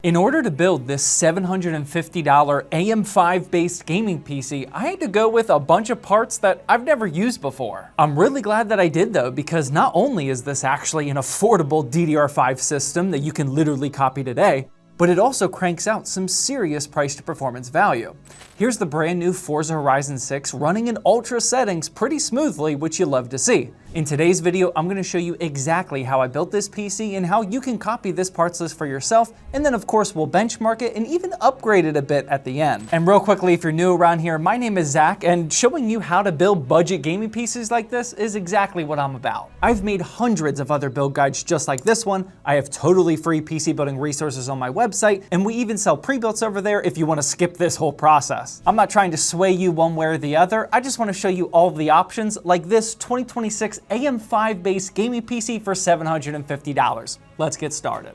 In order to build this $750 AM5 based gaming PC, I had to go with a bunch of parts that I've never used before. I'm really glad that I did though, because not only is this actually an affordable DDR5 system that you can literally copy today, but it also cranks out some serious price to performance value. Here's the brand new Forza Horizon 6 running in ultra settings pretty smoothly, which you love to see. In today's video, I'm going to show you exactly how I built this PC and how you can copy this parts list for yourself, and then of course we'll benchmark it and even upgrade it a bit at the end. And real quickly, if you're new around here, my name is Zach, and showing you how to build budget gaming PCs like this is exactly what I'm about. I've made hundreds of other build guides just like this one. I have totally free PC building resources on my website, and we even sell pre-builts over there if you want to skip this whole process. I'm not trying to sway you one way or the other. I just want to show you all of the options, like this 2026 AM5 based gaming PC for $750. Let's get started.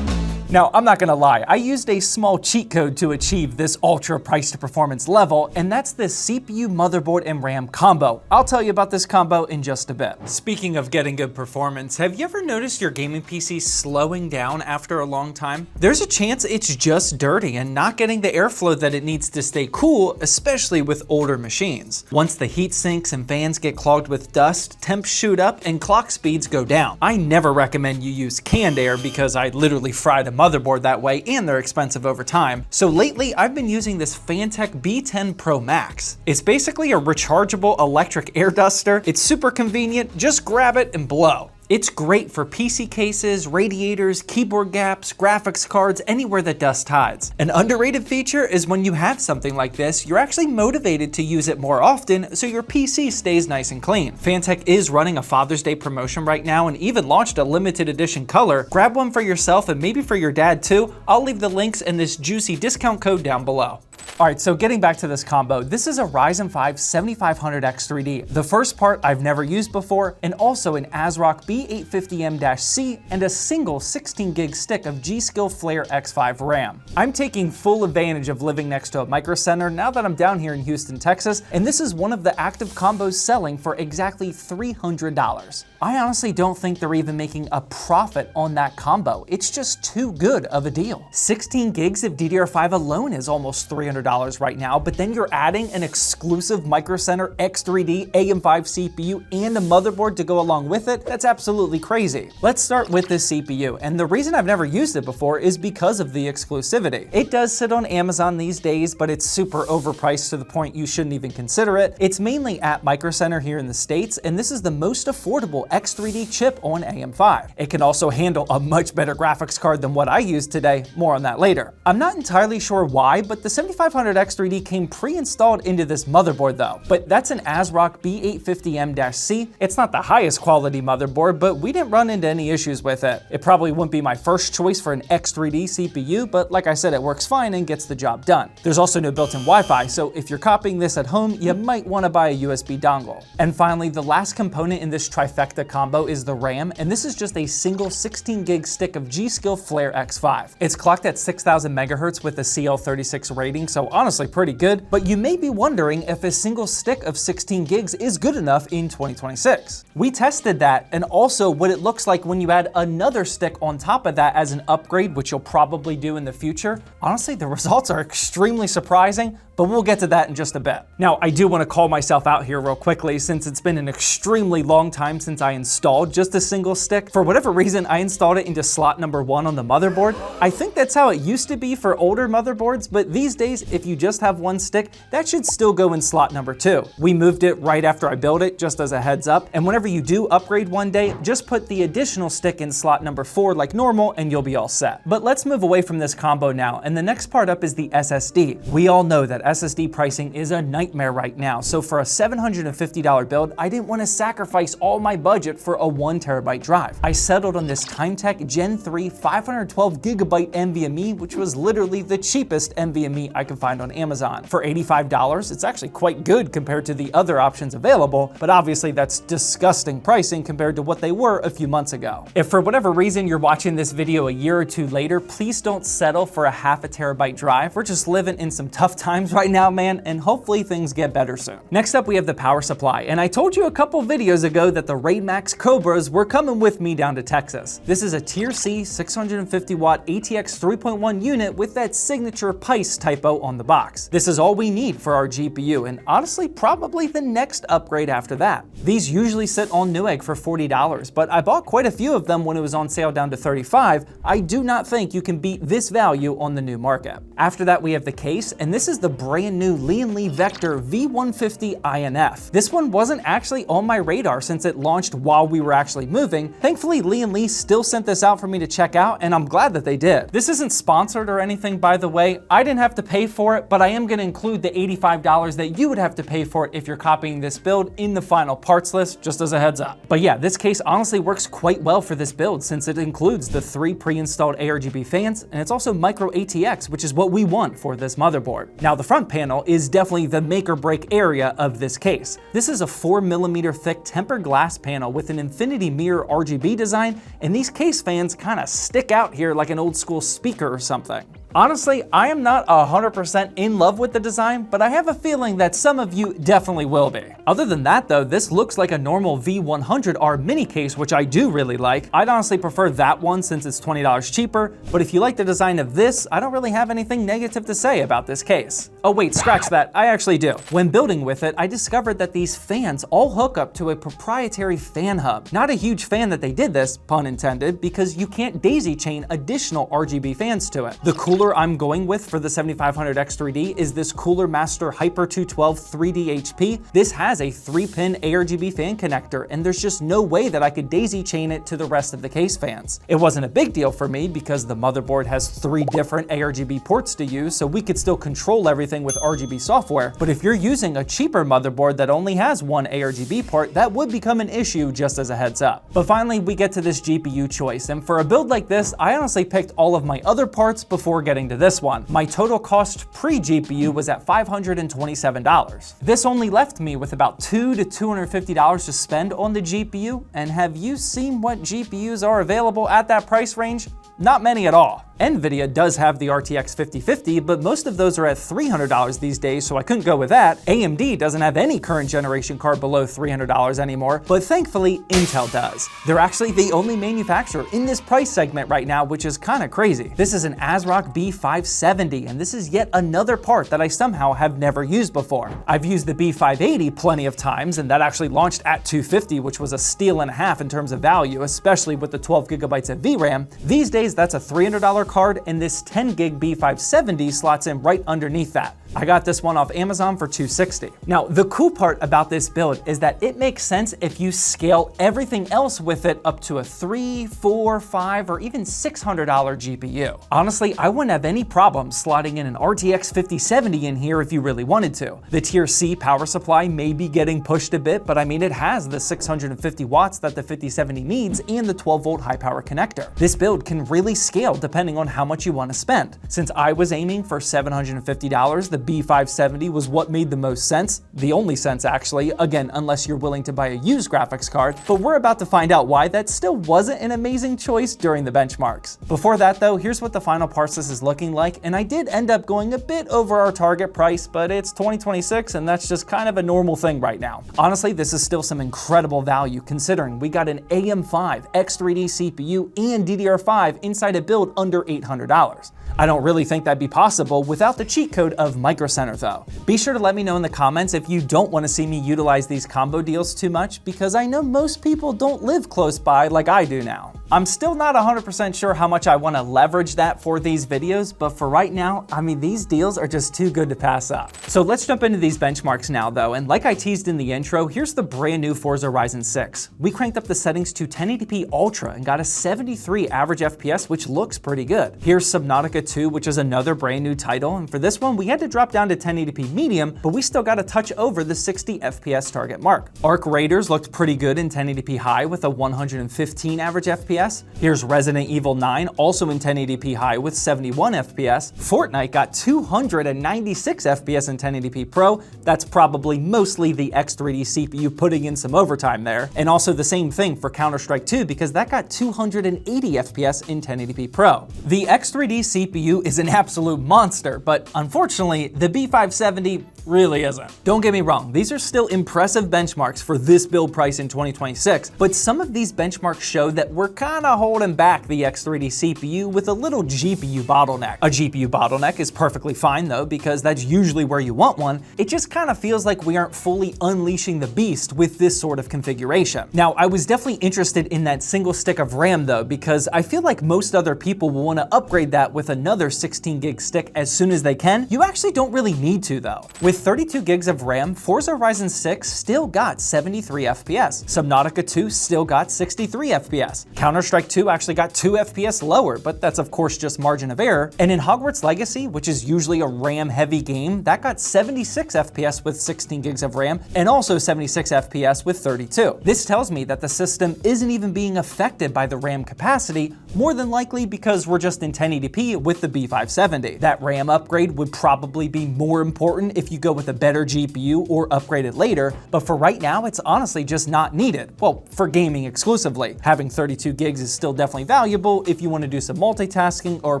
Now, I'm not gonna lie, I used a small cheat code to achieve this ultra price to performance level, and that's the CPU, motherboard, and RAM combo. I'll tell you about this combo in just a bit. Speaking of getting good performance, have you ever noticed your gaming PC slowing down after a long time? There's a chance it's just dirty and not getting the airflow that it needs to stay cool, especially with older machines. Once the heat sinks and fans get clogged with dust, temps shoot up and clock speeds go down. I never recommend you use canned air because I literally fried a motherboard that way, and they're expensive over time. So lately I've been using this Fanttik B10 Pro Max. It's basically a rechargeable electric air duster. It's super convenient, just grab it and blow. It's great for PC cases, radiators, keyboard gaps, graphics cards, anywhere that dust hides. An underrated feature is when you have something like this, you're actually motivated to use it more often so your PC stays nice and clean. Fanttik is running a Father's Day promotion right now and even launched a limited edition color. Grab one for yourself and maybe for your dad too. I'll leave the links and this juicy discount code down below. Alright, so getting back to this combo, this is a Ryzen 5 7500X3D, the first part I've never used before, and also an ASRock B850M-C and a single 16 gig stick of G.Skill Flare X5 RAM. I'm taking full advantage of living next to a micro center now that I'm down here in Houston, Texas, and this is one of the active combos selling for exactly $300. I honestly don't think they're even making a profit on that combo. It's just too good of a deal. 16 gigs of DDR5 alone is almost $300 right now, but then you're adding an exclusive Micro Center X3D AM5 CPU and a motherboard to go along with it. That's absolutely crazy. Let's start with this CPU, and the reason I've never used it before is because of the exclusivity. It does sit on Amazon these days, but it's super overpriced to the point you shouldn't even consider it. It's mainly at Micro Center here in the States, and this is the most affordable X3D chip on AM5. It can also handle a much better graphics card than what I use today. More on that later. I'm not entirely sure why, but the 7500X3D came pre-installed into this motherboard though. But that's an ASRock B850M-C. It's not the highest quality motherboard, but we didn't run into any issues with it. It probably wouldn't be my first choice for an X3D CPU, but like I said, it works fine and gets the job done. There's also no built-in Wi-Fi, so if you're copying this at home, you might want to buy a USB dongle. And finally, the last component in this trifecta combo is the RAM, and this is just a single 16 gig stick of G.Skill Flare X5. It's clocked at 6000 megahertz with a CL36 rating, so honestly pretty good, but you may be wondering if a single stick of 16 gigs is good enough in 2026. We tested that, and also what it looks like when you add another stick on top of that as an upgrade, which you'll probably do in the future. Honestly, the results are extremely surprising, but we'll get to that in just a bit. Now, I do want to call myself out here real quickly since it's been an extremely long time since I installed just a single stick. For whatever reason, I installed it into slot number 1 on the motherboard. I think that's how it used to be for older motherboards, but these days, if you just have one stick, that should still go in slot number 2. We moved it right after I built it, just as a heads up, and whenever you do upgrade one day, just put the additional stick in slot number 4 like normal, and you'll be all set. But let's move away from this combo now, and the next part up is the SSD. We all know that SSD pricing is a nightmare right now, so for a $750 build, I didn't want to sacrifice all my budget for a 1TB drive. I settled on this Timetech Gen 3 512GB NVMe, which was literally the cheapest NVMe I can find on Amazon. For $85, it's actually quite good compared to the other options available, but obviously that's disgusting pricing compared to what they were a few months ago. If for whatever reason you're watching this video a year or two later, please don't settle for a half a terabyte drive. We're just living in some tough times right now, man, and hopefully things get better soon. Next up, we have the power supply, and I told you a couple videos ago that the Raid Max Cobras were coming with me down to Texas. This is a Tier C 650 watt ATX 3.1 unit with that signature Pice typo on the box. This is all we need for our GPU, and honestly, probably the next upgrade after that. These usually sit on Newegg for $40, but I bought quite a few of them when it was on sale down to $35. I do not think you can beat this value on the new market. After that, we have the case, and this is the brand new Lian Li Vector V150 INF. This one wasn't actually on my radar since it launched while we were actually moving. Thankfully, Lian Li still sent this out for me to check out, and I'm glad that they did. This isn't sponsored or anything, by the way. I didn't have to pay for it, but I am going to include the $85 that you would have to pay for it if you're copying this build in the final parts list, just as a heads up. But yeah, this case honestly works quite well for this build since it includes the 3 pre-installed ARGB fans, and it's also micro ATX, which is what we want for this motherboard. Now, the front panel is definitely the make or break area of this case. This is a 4mm thick tempered glass panel with an infinity mirror RGB design, and these case fans kind of stick out here like an old school speaker or something. Honestly, I am not 100% in love with the design, but I have a feeling that some of you definitely will be. Other than that though, this looks like a normal V100R mini case, which I do really like. I'd honestly prefer that one since it's $20 cheaper, but if you like the design of this, I don't really have anything negative to say about this case. Oh wait, scratch that, I actually do. When building with it, I discovered that these fans all hook up to a proprietary fan hub. Not a huge fan that they did this, pun intended, because you can't daisy chain additional RGB fans to it. The cooler I'm going with for the 7500X3D is this Cooler Master Hyper 212 3D HP. This has a 3-pin ARGB fan connector, and there's just no way that I could daisy chain it to the rest of the case fans. It wasn't a big deal for me because the motherboard has 3 different ARGB ports to use, so we could still control everything with RGB software. But if you're using a cheaper motherboard that only has 1 ARGB port, that would become an issue, just as a heads up. But finally, we get to this GPU choice, and for a build like this, I honestly picked all of my other parts before getting to this one. My total cost pre-GPU was at $527. This only left me with about $200 to $250 to spend on the GPU, and have you seen what GPUs are available at that price range? Not many at all. Nvidia does have the RTX 5050, but most of those are at $300 these days, so I couldn't go with that. AMD doesn't have any current generation card below $300 anymore, but thankfully Intel does. They're actually the only manufacturer in this price segment right now, which is kind of crazy. This is an Arc B570, and this is yet another part that I somehow have never used before. I've used the B580 plenty of times, and that actually launched at $250, which was a steal and a half in terms of value, especially with the 12 gigabytes of VRAM. These days, that's a $300 card, and this 10 gig B570 slots in right underneath that. I got this one off Amazon for $260. Now, the cool part about this build is that it makes sense if you scale everything else with it up to a $300, $400, $500, or even $600 GPU. Honestly, I wouldn't have any problem slotting in an RTX 5070 in here if you really wanted to. The Tier C power supply may be getting pushed a bit, but I mean, it has the 650 watts that the 5070 needs and the 12-volt high power connector. This build can really scale depending on how much you want to spend. Since I was aiming for $750, the B570 was what made the most sense, the only sense actually, again, unless you're willing to buy a used graphics card, but we're about to find out why that still wasn't an amazing choice during the benchmarks. Before that though, here's what the final parts list is looking like, and I did end up going a bit over our target price, but it's 2026 and that's just kind of a normal thing right now. Honestly, this is still some incredible value considering we got an AM5 X3D CPU and DDR5 inside a build under $800. I don't really think that'd be possible without the cheat code of Micro Center though. Be sure to let me know in the comments if you don't want to see me utilize these combo deals too much, because I know most people don't live close by like I do now. I'm still not 100% sure how much I want to leverage that for these videos, but for right now, I mean, these deals are just too good to pass up. So let's jump into these benchmarks now though, and like I teased in the intro, here's the brand new Forza Ryzen 6. We cranked up the settings to 1080p Ultra and got a 73 average FPS, which looks pretty good. Here's Subnautica 2, which is another brand new title, and for this one, we had to drop dropped down to 1080p medium, but we still got a touch over the 60 FPS target mark. Arc Raiders looked pretty good in 1080p high with a 115 average FPS. Here's Resident Evil 9, also in 1080p high with 71 FPS. Fortnite got 296 FPS in 1080p Pro. That's probably mostly the X3D CPU putting in some overtime there. And also the same thing for Counter-Strike 2 because that got 280 FPS in 1080p Pro. The X3D CPU is an absolute monster, but unfortunately, the B570 really isn't. Don't get me wrong, these are still impressive benchmarks for this build price in 2026, but some of these benchmarks show that we're kinda holding back the X3D CPU with a little GPU bottleneck. A GPU bottleneck is perfectly fine though, because that's usually where you want one. It just kinda feels like we aren't fully unleashing the beast with this sort of configuration. Now, I was definitely interested in that single stick of RAM though, because I feel like most other people will wanna upgrade that with another 16 gig stick as soon as they can. You actually don't really need to though. With 32 gigs of RAM, Forza Ryzen 6 still got 73 FPS. Subnautica 2 still got 63 FPS. Counter-Strike 2 actually got 2 FPS lower, but that's of course just margin of error. And in Hogwarts Legacy, which is usually a RAM-heavy game, that got 76 FPS with 16 gigs of RAM, and also 76 FPS with 32. This tells me that the system isn't even being affected by the RAM capacity, more than likely because we're just in 1080p with the B570. That RAM upgrade would probably be more important if you go with a better GPU or upgrade it later, but for right now, it's honestly just not needed. Well, for gaming exclusively. Having 32 gigs is still definitely valuable if you want to do some multitasking or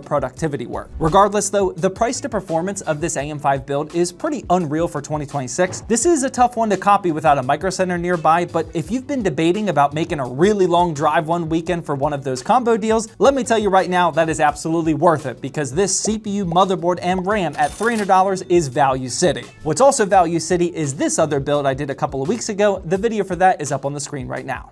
productivity work. Regardless though, the price to performance of this AM5 build is pretty unreal for 2026. This is a tough one to copy without a micro center nearby, but if you've been debating about making a really long drive one weekend for one of those combo deals, let me tell you right now, that is absolutely worth it because this CPU, motherboard, and RAM at $300 is Value City. What's also Value City is this other build I did a couple of weeks ago. The video for that is up on the screen right now.